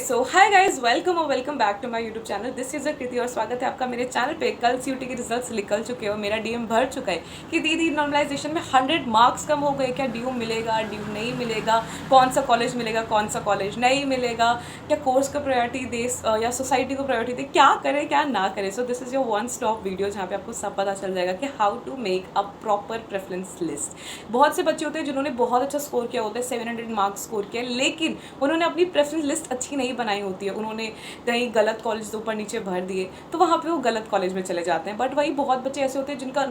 सो hi guys, welcome और welcome back to my YouTube channel. This is Kriti और स्वागत है आपका मेरे चैनल पे। कल सीयूटी के रिजल्ट्स निकल चुके हो, मेरा डीएम भर चुका है कि दीदी नॉर्मलाइजेशन में 100 मार्क्स कम हो गए, क्या ड्यू मिलेगा, ड्यू नहीं मिलेगा, कौन सा कॉलेज मिलेगा, कौन सा कॉलेज नहीं मिलेगा, क्या कोर्स को प्रायोरिटी दे या सोसाइटी को प्रायोरिटी दे, क्या करें क्या ना करें। So this is your one stop video जहाँ पे आपको सब पता चल जाएगा कि how to make a proper preference list. बहुत से बच्चे होते हैं जिन्होंने बहुत अच्छा स्कोर किया होता है, 700 मार्क्स स्कोर किया, लेकिन उन्होंने अपनी प्रेफरेंस लिस्ट अच्छी नहीं बनाई होती है, उन्होंने कहीं गलत कॉलेज ऊपर नीचे भर दिए तो वहाँ पे वो गलत कॉलेज में चले जाते हैं। बट वही बहुत बच्चे ऐसे होते हैं जिनका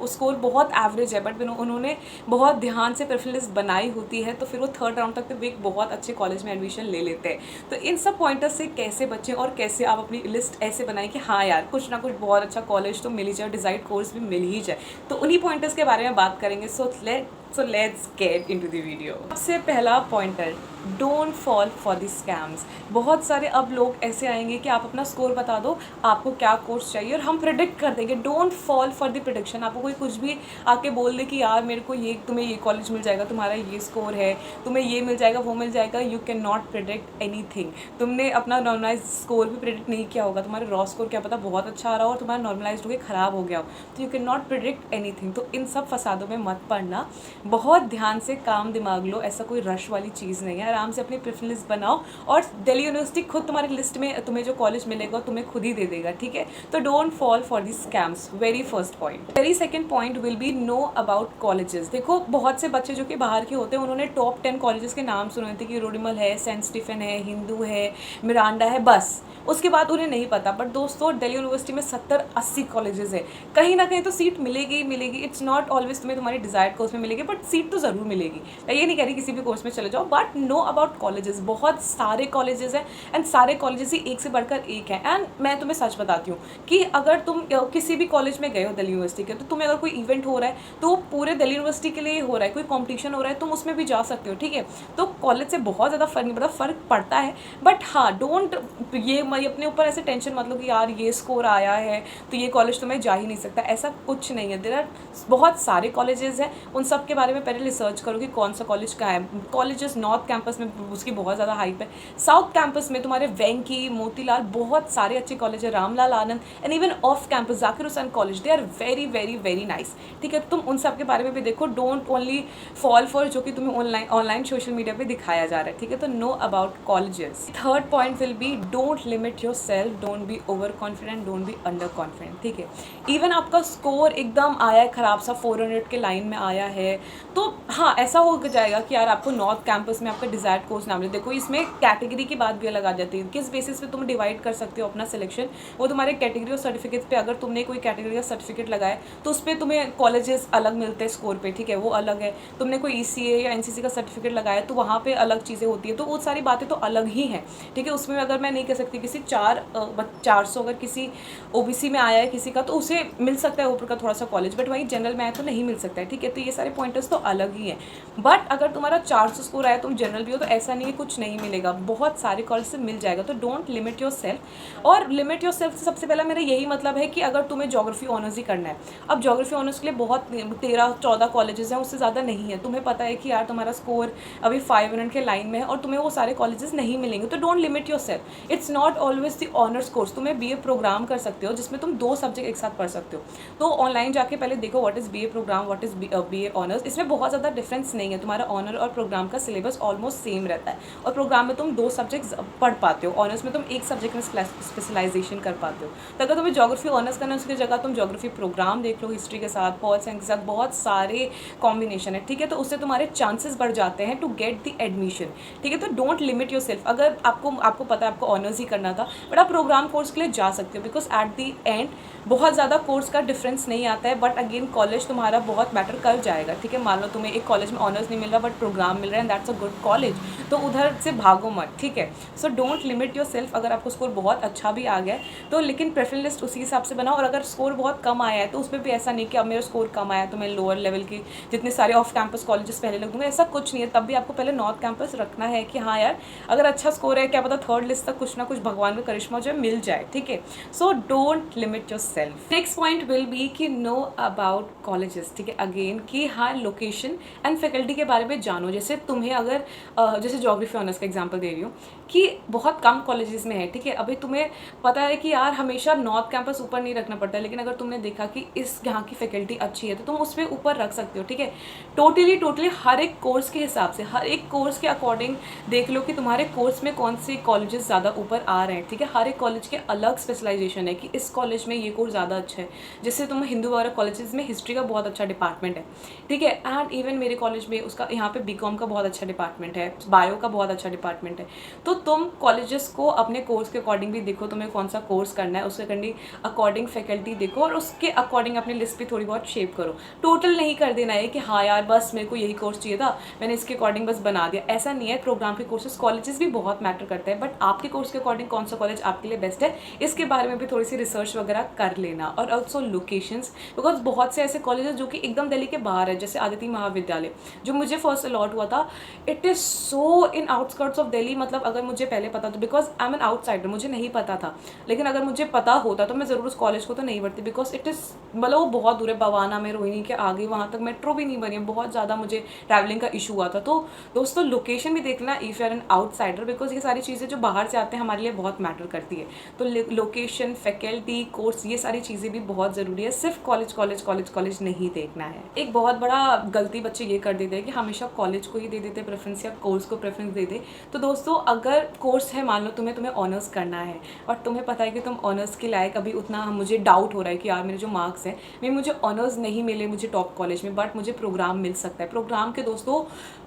स्कोर बहुत एवरेज है, बट उन्होंने बहुत ध्यान से प्रेफरेंस लिस्ट बनाई होती है, तो फिर वो थर्ड राउंड तक तो एक बहुत अच्छे कॉलेज में एडमिशन ले लेते हैं। तो इन सब पॉइंटर्स से कैसे बचें और कैसे आप अपनी लिस्ट ऐसे बनाएं कि हाँ यार कुछ ना कुछ बहुत अच्छा कॉलेज तो मिल ही जाए, डिजाइड कोर्स भी मिल ही जाए, तो उन्हीं पॉइंटर्स के बारे में बात करेंगे। So let's get into the video. सबसे पहला pointer, don't fall for the scams. बहुत सारे अब लोग ऐसे आएंगे कि आप अपना स्कोर बता दो, आपको क्या कोर्स चाहिए, और हम प्रिडिक्ट कर देंगे। Don't fall for the prediction. आपको कोई कुछ भी आके बोल दे कि यार मेरे को ये, तुम्हें ये कॉलेज मिल जाएगा, तुम्हारा ये स्कोर है, तुम्हें ये मिल जाएगा, वो मिल जाएगा। You can not predict anything. तुमने अपना नॉर्मलाइज स्कोर भी प्रिडिक्ट नहीं किया होगा, तुम्हारा रॉ स्कोर क्या पता बहुत अच्छा आ रहा हो और तुम्हारा नॉर्मलाइज होकर खराब हो गया हो, तो you can not predict anything. तो इन सब फसादों में मत पड़ना, बहुत ध्यान से काम दिमाग लो। ऐसा कोई रश वाली चीज़ नहीं है, आराम से अपनी प्रेफरेंस लिस्ट बनाओ और दिल्ली यूनिवर्सिटी खुद तुम्हारी लिस्ट में तुम्हें जो कॉलेज मिलेगा तुम्हें खुद ही दे देगा, ठीक है। तो don't fall for the scams, very first point. Very second point will be know about colleges. देखो बहुत से बच्चे जो कि बाहर के होते हैं उन्होंने टॉप 10 कॉलेजेस के नाम सुने थे कि रोडिमल है, सेंट स्टीफन है, हिंदू है, मिरांडा है, बस उसके बाद उन्हें नहीं पता। बट दोस्तों दिल्ली यूनिवर्सिटी में 70-80 कॉलेजेस है, कहीं ना कहीं तो सीट मिलेगी ही मिलेगी। इट्स नॉट ऑलवेज तुम्हें तुम्हारी डिजायर्ड कोर्स में मिलेगी, बट सीट तो ज़रूर मिलेगी। मैं ये नहीं कह रही किसी भी कोर्स में चले जाओ, बट नो अबाउट कॉलेजेस। बहुत सारे कॉलेजेस हैं एंड सारे कॉलेजेस ही एक से बढ़कर एक हैं। एंड मैं तुम्हें सच बताती हूँ कि अगर तुम किसी भी कॉलेज में गए हो दिल्ली यूनिवर्सिटी के, तो तुम्हें अगर कोई इवेंट हो रहा है तो वो पूरे दिल्ली यूनिवर्सिटी के लिए हो रहा है, कोई कॉम्पिटिशन हो रहा है, तुम उसमें भी जा सकते हो, ठीक है। तो कॉलेज से बहुत ज़्यादा फ़र्क पड़ता है। बट हाँ, डोंट ये अपने ऊपर ऐसे टेंशन मत लो कि यार ये स्कोर आया है तो ये कॉलेज तो मैं जा ही नहीं सकता, ऐसा कुछ नहीं है। देयर आर बहुत सारे कॉलेजेस हैं, उन सब के बारे में पहले रिसर्च करो कि कौन सा कॉलेज का है। कॉलेजेस नॉर्थ कैंपस में उसकी बहुत ज़्यादा हाइप है, साउथ कैंपस में तुम्हारे वेंकी, मोतीलाल, बहुत सारे अच्छे कॉलेज है, Ramlal Anand, and even off campus Zakir Hussain college, they are very very very nice, ठीक है। तुम उन सब के बारे में भी देखो, डोंट ओनली फॉल फॉर जो कि तुम्हें ऑनलाइन सोशल मीडिया पे दिखाया जा रहा है, ठीक है। तो know about colleges. Third point will be don't limit your self, don't be over confident, don't be under confident, ठीक है। इवन आपका स्कोर एकदम आया है खराब सा, 400 के लाइन में आया है, तो हाँ ऐसा हो जाएगा कि यार आपको नॉर्थ कैंपस में आपका डिजायर्ड कोर्स ना मिले। देखो इसमें कैटेगरी की बात भी अलग आ जाती है, किस बेसिस पे तुम डिवाइड कर सकते हो अपना सिलेक्शन, वो तुम्हारे कैटेगरी और सर्टिफिकेट पे। अगर तुमने कोई कैटेगरी का सर्टिफिकेट लगाया तो उस पर तुम्हें कॉलेजेस अलग मिलते हैं स्कोर पे, ठीक है, वो अलग है। तुमने कोई ECA या NCC का सर्टिफिकेट लगाया तो वहाँ पे अलग चीज़ें होती है, तो वो सारी बातें तो अलग ही हैं, ठीक है। उसमें अगर मैं नहीं कह सकती किसी 400 अगर किसी OBC में आया है किसी का, तो उसे मिल सकता है ऊपर का थोड़ा सा कॉलेज, बट वहीं जनरल में आया तो नहीं मिल सकता है, ठीक है। तो ये सारे पॉइंटर्स तो अलग ही हैं। बट अगर तुम्हारा 400 स्कोर आया, तुम जनरल भी हो, तो ऐसा नहीं है कुछ नहीं मिलेगा, बहुत सारे कॉलेज से मिल जाएगा। तो डोंट लिमिट योर सेल्फ। और लिमिट योर सेल्फ से सबसे पहला मेरा यही मतलब है कि अगर तुम्हें ज्योग्राफी ऑनर्स ही करना है, अब ज्योग्राफी ऑनर्स के लिए बहुत 13-14 कॉलेजेस हैं, उससे ज़्यादा नहीं है। तुम्हें पता है कि यार तुम्हारा स्कोर अभी 500 के लाइन में है और तुम्हें वो सारे कॉलेजेस नहीं मिलेंगे, तो don't limit your self. It's not always the honours course, तुम्हें BA प्रोग्राम कर सकते हो जिसमें तुम 2 सब्जेक्ट एक साथ पढ़ सकते हो। तो ऑनलाइन जाके पहले देखो what is BA program, what is BA honours, इसमें बहुत ज़्यादा डिफरेंस नहीं है। तुम्हारा ऑनर और प्रोग्राम का सिलेबस ऑलमोस्ट सेम रहता है, और प्रोग्राम में तुम 2 सब्जेक्ट्स पढ़ पाते हो, ऑनर्स में तुम एक सब्जेक्ट में स्पेशलाइजेशन कर पाते हो। तो अगर तुम्हें ज्योग्राफी ऑनर्स करना है उसकी जगह तुम ज्योग्राफी प्रोग्राम देख लो, हिस्ट्री के साथ, पॉल साइंस के साथ, बहुत सारे कॉम्बिनेशन है, ठीक है। तो उससे तुम्हारे चांसेस बढ़ जाते हैं टू गेट द एडमिशन, ठीक है। तो डोंट लिमिट योर सेल्फ। अगर आपको पता है आपको ऑनर्स ही करना था, बट आप प्रोग्राम कोर्स के लिए जा सकते हो, बिकॉज एट दी एंड बहुत ज़्यादा कोर्स का डिफरेंस नहीं आता है, बट अगेन कॉलेज तुम्हारा बहुत मैटर कर जाएगा, ठीक है। मान लो तुम्हें एक कॉलेज में ऑनर्स नहीं मिल रहा बट प्रोग्राम मिल रहा है, and that's a good college, तो उधर से भागो मत, ठीक है। So don't limit your self. अगर आपको स्कोर बहुत अच्छा भी आ गया है तो लेकिन प्रेफरेंस लिस्ट उसी हिसाब से बनाओ, और अगर स्कोर बहुत कम आया है तो उसमें भी ऐसा नहीं कि अब मेरा स्कोर कम आया तो मैं लोअर लेवल के जितने सारे ऑफ कैंपस कॉलेजेस पहले लग दूंगा, ऐसा कुछ नहीं है। तब भी आपको पहले नॉर्थ कैंपस रखना है कि हाँ यार अगर अच्छा स्कोर है, क्या पता थर्ड लिस्ट तक कुछ ना कुछ भगवान का करिश्मा जो है मिल जाए, ठीक है। So don't limit your self. Next point will be कि नो अबाउट कॉलेजेस, ठीक है। अगेन कि हाँ लोकेशन एंड फैकल्टी के बारे में जानो। जैसे तुम्हें अगर जैसे ज्योग्राफी ऑनर्स का एग्जांपल दे रही हूँ कि बहुत कम कॉलेजेस में है, ठीक है, अभी तुम्हें पता है कि यार हमेशा नॉर्थ कैंपस ऊपर नहीं रखना पड़ता है, लेकिन अगर तुमने देखा कि इस यहाँ की फैकल्टी अच्छी है तो तुम उस पर ऊपर रख सकते हो, ठीक है। टोटली हर एक कोर्स के हिसाब से, हर एक कोर्स के अकॉर्डिंग देख लो कि तुम्हारे कोर्स में कौन से कॉलेजेस ज़्यादा ऊपर आ रहे हैं, ठीक है। हर एक कॉलेज के अलग स्पेशलाइजेशन है कि इस कॉलेज में ये कोर्स ज़्यादा अच्छा है। जैसे तुम हिंदू वाला कॉलेजेस में हिस्ट्री का बहुत अच्छा डिपार्टमेंट है, ठीक है, एंड इवन मेरे कॉलेज में उसका यहाँ पे बीकॉम का बहुत अच्छा डिपार्टमेंट है, बायो का बहुत अच्छा डिपार्टमेंट है। तो तुम कॉलेजेस को अपने कोर्स के अकॉर्डिंग भी देखो, तुम्हें कौन सा कोर्स करना है, उसके अकॉर्डिंग फैकल्टी देखो और उसके अकॉर्डिंग अपनी लिस्ट भी थोड़ी बहुत शेप करो। टोटल नहीं कर देना है कि हाँ यार बस मेरे को यही कोर्स चाहिए था, मैंने इसके अकॉर्डिंग बस बना दिया, ऐसा नहीं है। प्रोग्राम के कोर्सेज कॉलेजेस भी बहुत मैटर करते हैं, बट आपके कोर्स के अकॉर्डिंग कौन सा कॉलेज आपके लिए बेस्ट है इसके बारे में भी थोड़ी सी रिसर्च वगैरह कर लेना। और ऑल्सो लोकेशंस, बिकॉज बहुत से ऐसे कॉलेजेस जो कि एकदम दिल्ली के बाहर है, जैसे आदित्य महाविद्यालय जो मुझे फर्स्ट अलॉट हुआ था, it is so in outskirts of Delhi. मतलब अगर मुझे पहले पता तो, because I am an outsider, मुझे नहीं पता था, लेकिन अगर मुझे पता होता तो मैं ज़रूर उस कॉलेज को तो नहीं बढ़ती, बिकॉज इट इज़ मतलब वो बहुत दूर है, बवाना में, रोहिणी के आगे, वहाँ तक मेट्रो भी नहीं बनी है, बहुत ज़्यादा मुझे ट्रैवलिंग का इशू हुआ था। तो दोस्तों लोकेशन भी देखना if you are an outsider, because ये सारी चीज़ें जो बाहर से आते हैं हमारे लिए बहुत मैटर करती है। तो लोकेशन, फैकल्टी, कोर्स, ये सारी चीज़ें भी बहुत ज़रूरी है, सिर्फ कॉलेज नहीं देखना है। एक बहुत बड़ा गलती बच्चे ये कर देते हैं कि हमेशा कॉलेज को ही दे देते प्रेफरेंस या कोर्स को प्रेफरेंस दे दे। तो दोस्तों अगर कोर्स है, मान लो तुम्हें ऑनर्स करना है और तुम्हें पता है कि तुम ऑनर्स के लायक, अभी उतना मुझे डाउट हो रहा है कि यार मेरे जो मार्क्स हैं मैं मुझे ऑनर्स नहीं मिले मुझे टॉप कॉलेज में, बट मुझे प्रोग्राम मिल सकता है। प्रोग्राम के दोस्तों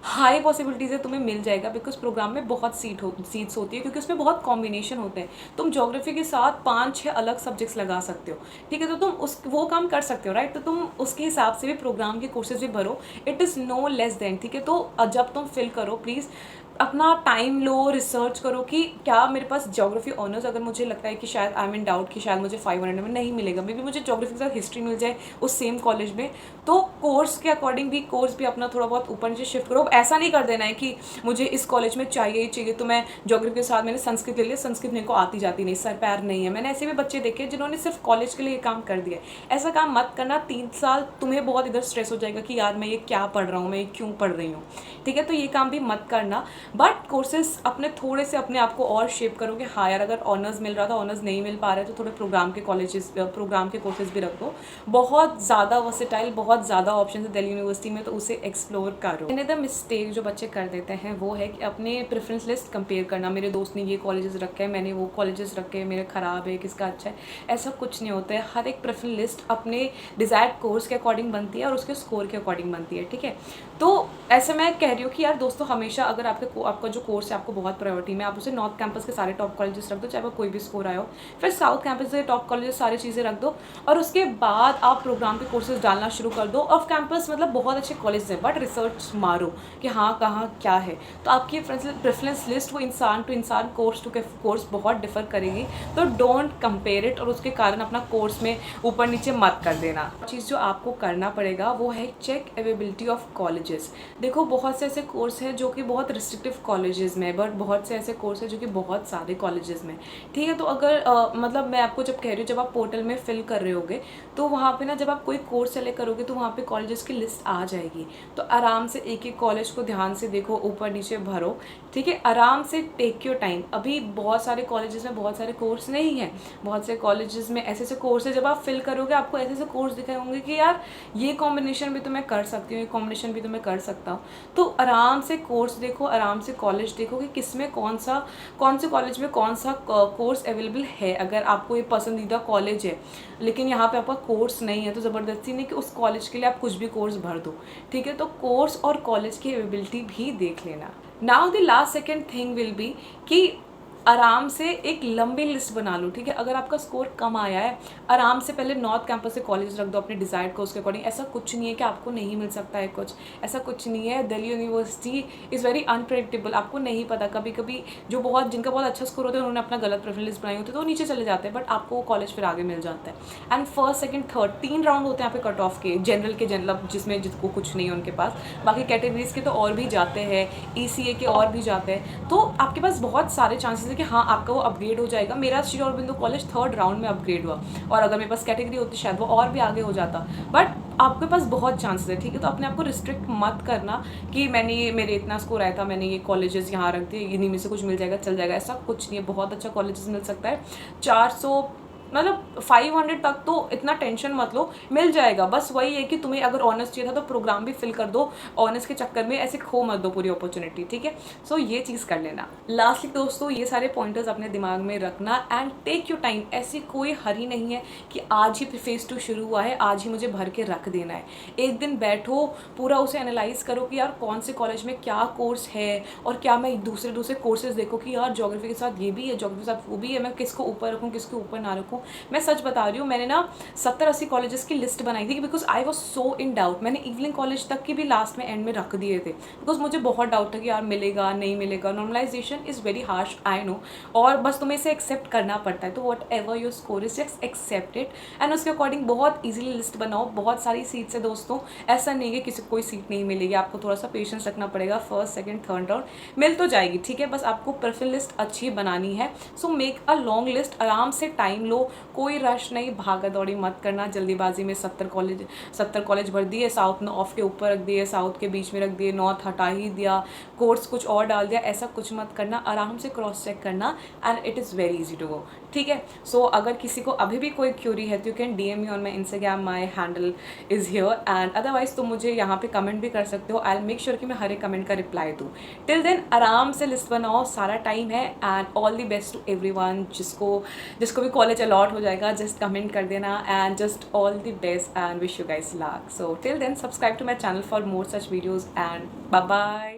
हाई पॉसिबिलिटीज़ है तुम्हें मिल जाएगा, बिकॉज प्रोग्राम में बहुत सीट्स होती है, क्योंकि उसमें बहुत कॉम्बिनेशन होते हैं। तुम ज्योग्राफी के साथ 5-6 अलग सब्जेक्ट्स लगा सकते हो, ठीक है, तो तुम वो काम कर सकते हो, राइट। तो तुम उसके हिसाब से भी प्रोग्राम के कोर्सेज भी भरो, it is no less than, ठीक है। तो जब तुम फिल करो प्लीज़ अपना टाइम लो, रिसर्च करो कि क्या मेरे पास ज्योग्राफी ऑनर्स, अगर मुझे लगता है कि शायद आई एम इन डाउट कि शायद मुझे 500 में नहीं मिलेगा, मे बी मुझे ज्योग्राफी के साथ हिस्ट्री मिल जाए उस सेम कॉलेज में, तो कोर्स के अकॉर्डिंग भी कोर्स भी अपना थोड़ा बहुत ऊपर नीचे शिफ्ट करो। ऐसा नहीं कर देना है कि मुझे इस कॉलेज में चाहिए ही चाहिए, तो मैं ज्योग्राफी के साथ मैंने संस्कृत ले लिया, संस्कृत मेरे को आती जाती नहीं, सर पैर नहीं है। मैंने ऐसे भी बच्चे देखे जिन्होंने सिर्फ कॉलेज के लिए ये काम कर दिया। ऐसा काम मत करना, 3 साल तुम्हें बहुत इधर स्ट्रेस हो जाएगा कि यार मैं ये क्या पढ़ रहा हूँ, मैं ये क्यों पढ़ रही हूँ, ठीक है। तो ये काम भी मत करना, बट कोर्सेज अपने थोड़े से अपने आप को और शेप करो कि हाँ यार अगर ऑनर्स मिल रहा था, ऑनर्स नहीं मिल पा रहा है, तो थोड़े प्रोग्राम के कोर्सेज भी रख दो। बहुत ज़्यादा वर्सेटाइल, बहुत ज़्यादा ऑप्शन है दिल्ली यूनिवर्सिटी में, तो उसे एक्सप्लोर करो। अनदर मिस्टेक जो बच्चे कर देते हैं वो है कि अपने प्रेफरेंस लिस्ट कंपेयर करना। मेरे दोस्त ने ये कॉलेजेस रखे हैं, मैंने वो कॉलेजेस रखे हैं, मेरे ख़राब है, किसका अच्छा है, ऐसा कुछ नहीं होता है। हर एक प्रेफरेंस लिस्ट अपने डिज़ायर्ड कोर्स के अकॉर्डिंग बनती है और उसके स्कोर के अकॉर्डिंग बनती है, ठीक है। तो ऐसे मैं कह रही हूँ कि यार दोस्तों हमेशा अगर आपका जो कोर्स है आपको बहुत प्रायोरिटी में, आप उसे नॉर्थ कैंपस के सारे टॉप कॉलेजेस रख दो, चाहे वो कोई भी स्कोर आए हो, फिर साउथ कैंपस के टॉप कॉलेजेस सारी चीज़ें रख दो, और उसके बाद आप प्रोग्राम के कोर्सेज डालना शुरू कर दो। ऑफ कैंपस मतलब बहुत अच्छे कॉलेज हैं, बट रिसर्च मारो कि हाँ कहाँ क्या है। तो आपकी प्रेफरेंस लिस्ट वो इंसान टू इंसान, कोर्स टू कोर्स बहुत डिफर करेगी, तो डोंट कंपेयर इट, और उसके कारण अपना कोर्स में ऊपर नीचे मत कर देना। चीज़ जो आपको करना पड़ेगा वो है चेक अवेलेबिलिटी ऑफ कॉलेजेस। देखो बहुत से ऐसे कोर्स हैं जो कि बहुत रिस्ट्रिक्टिव कॉलेजेस में, बट बहुत से ऐसे कोर्स है जो कि बहुत सारे कॉलेजेस में, ठीक है। तो अगर मतलब मैं आपको जब कह रही हूँ, जब आप पोर्टल में फिल कर रहे होगे तो वहाँ पे ना जब आप कोई कोर्स सेलेक्ट करोगे तो वहाँ पे कॉलेजेस की लिस्ट आ जाएगी। तो आराम से एक एक कॉलेज को ध्यान से देखो, ऊपर नीचे भरो, ठीक है, आराम से टेक योर टाइम। अभी बहुत सारे कॉलेजेस में बहुत सारे कोर्स नहीं हैं, बहुत से कॉलेजेस में ऐसे ऐसे कोर्स है, जब आप फिल करोगे आपको ऐसे ऐसे कोर्स दिखाए होंगे कि यार ये कॉम्बिनेशन भी तो मैं कर सकती हूँ, ये कॉम्बिनेशन भी तो मैं कर सकता हूँ। तो आराम से कोर्स देखो, आराम से कॉलेज देखो कि किसमें कौन से कॉलेज में कौन सा कोर्स अवेलेबल है। अगर आपको ये पसंदीदा कॉलेज है लेकिन यहाँ पे आपका कोर्स नहीं है, तो ज़बरदस्ती नहीं कि उस कॉलेज के लिए आप कुछ भी कोर्स भर दो, ठीक है। तो कोर्स और कॉलेज की अवेलेबिलिटी भी देख लेना। Now the last second thing will be कि आराम से एक लंबी लिस्ट बना लो, ठीक है। अगर आपका स्कोर कम आया है, आराम से पहले नॉर्थ कैंपस से कॉलेज रख दो अपने डिज़ायर्ड कोर्स के अकॉर्डिंग। ऐसा कुछ नहीं है कि आपको नहीं मिल सकता है कुछ, ऐसा कुछ नहीं है। Delhi university is very unpredictable, आपको नहीं पता, कभी कभी जिनका बहुत अच्छा स्कोर होता है उन्होंने अपना गलत प्रेफरेंस लिस्ट बनाई होती है तो नीचे चले जाते हैं, बट आपको वो कॉलेज फिर आगे मिल जाता है। And first second third 3 round होते हैं यहाँ पे कट ऑफ के, जनरल जिसमें जिसको कुछ नहीं है उनके पास, बाकी कैटेगरीज के तो और भी जाते हैं, ECA के और भी जाते हैं। तो आपके पास बहुत सारे चांसेस है कि हाँ आपका वो अपग्रेड हो जाएगा। मेरा Shri Aurobindo college 3rd round में अपग्रेड हुआ, और अगर मेरे पास कैटेगरी होती शायद वो और भी आगे हो जाता, बट आपके पास बहुत चांसेस है, ठीक है। तो अपने आप को रिस्ट्रिक्ट मत करना कि मेरे इतना स्कोर आया था, मैंने ये कॉलेजेस यहाँ रख दिए, इन्हीं में से कुछ मिल जाएगा, चल जाएगा, ऐसा कुछ नहीं है। बहुत अच्छा कॉलेजेस मिल सकता है। 400 मतलब 500 तक तो इतना टेंशन मत लो, मिल जाएगा। बस वही है कि तुम्हें अगर ऑनर्स चाहिए था तो प्रोग्राम भी फिल कर दो, ऑनर्स के चक्कर में ऐसे खो मत दो पूरी अपॉर्चुनिटी, ठीक है। सो ये चीज़ कर लेना। लास्टली दोस्तों, ये सारे पॉइंटर्स अपने दिमाग में रखना एंड टेक योर टाइम। ऐसी कोई हरी नहीं है कि आज ही फेज 2 शुरू हुआ है, आज ही मुझे भर के रख देना है। एक दिन बैठो, पूरा उसे एनालाइज करो कि यार कौन से कॉलेज में क्या कोर्स है, और क्या मैं दूसरे दूसरे कोर्सेज देखो कि यार ज्योग्राफी के साथ ये भी है, ज्योग्राफी के साथ वो भी है, मैं किसको ऊपर रखूँ किसको ऊपर ना रखूँ। मैं सच बता रही हूँ, मैंने ना 70-80 कॉलेजेस की लिस्ट बनाई थी because I was so in doubt. मैंने इवलिंग कॉलेज तक की भी लास्ट में एंड में रख दिए थे बिकॉज मुझे बहुत डाउट था कि यार मिलेगा नहीं मिलेगा। Normalization is very harsh, I know, और बस तुम्हें इसे एक्सेप्ट करना पड़ता है। तो whatever your score is just accept it and उसके अकॉर्डिंग बहुत ईजिली लिस्ट बनाओ। बहुत सारी सीट्स है दोस्तों, ऐसा नहीं है किसी कोई सीट नहीं मिलेगी, आपको थोड़ा सा पेशेंस रखना पड़ेगा। फर्स्ट सेकंड थर्ड राउंड मिल तो जाएगी, ठीक है। बस आपको प्रेफरेंस लिस्ट अच्छी बनानी है। So make a long list, आराम से टाइम लो, कोई रश नहीं, भागा दौड़ी मत करना जल्दीबाजी में। 70 कॉलेज भर दिए, साउथ नॉर्थ के ऊपर रख दिए, साउथ के बीच में रख दिए, नॉर्थ हटा ही दिया, कोर्स कुछ और डाल दिया, ऐसा कुछ मत करना। आराम से क्रॉस चेक करना and it is very easy to go, ठीक है। सो अगर किसी को अभी भी कोई क्यूरी है तो you can DM me on my Instagram, my handle is here and otherwise तुम मुझे यहाँ पे कमेंट भी कर सकते हो। आई विल मेक श्योर कि मैं हर एक कमेंट का रिप्लाई दूँ। टिल देन आराम से लिस्ट बनाओ, सारा टाइम है and all the best to everyone. जिसको भी कॉलेज अलॉट हो जाएगा जस्ट कमेंट कर देना and just all the best and wish you guys luck. So till then subscribe to my channel for more such videos and bye bye.